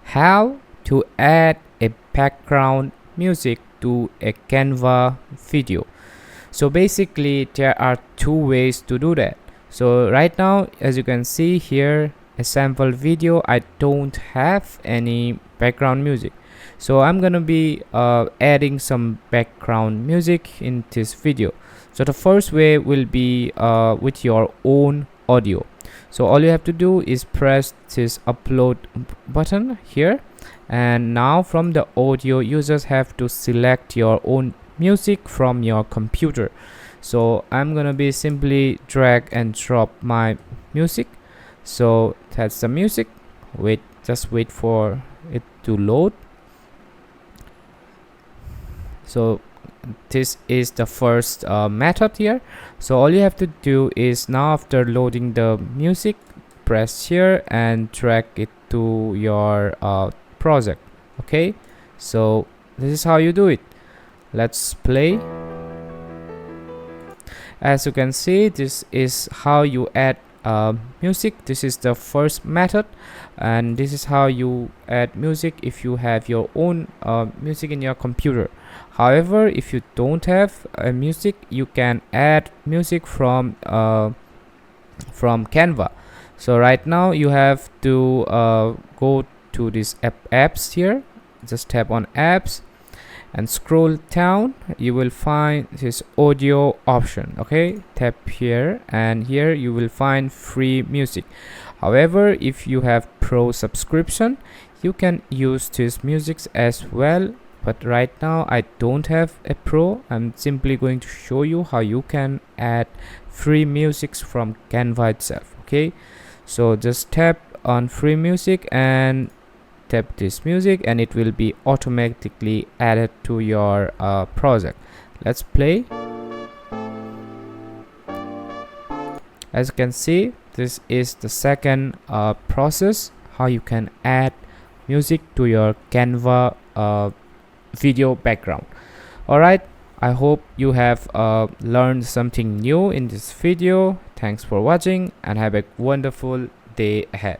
how to add a background music to a Canva video. So basically there are two ways to do that. So right now, as you can see here, a sample video, I don't have any background music, so I'm gonna be adding some background music in this video. So the first way will be with your own audio. So all you have to do is press this upload button here, and now from the audio you just have to select your own music from your computer. So I'm gonna be simply drag and drop my music. So that's the music. Just wait for it to load. So this is the first method here. So all you have to do is, now after loading the music, press here and drag it to your project. Okay, so this is how you do it. Let's play. As you can see, this is how you add music. This is the first method, and this is how you add music if you have your own music in your computer. However, if you don't have music, you can add music from Canva. So right now you have to go to this apps here. Just tap on apps and scroll down. You will find this audio option. Okay, tap here, and here you will find free music. However, if you have pro subscription, you can use this music as well, but right now I don't have a pro. I'm simply going to show you how you can add free music from Canva itself. Okay, so just tap on free music and tap this music, and it will be automatically added to your project. Let's play. As you can see, this is the second process how you can add music to your Canva video background. Alright, I hope you have learned something new in this video. Thanks for watching and have a wonderful day ahead.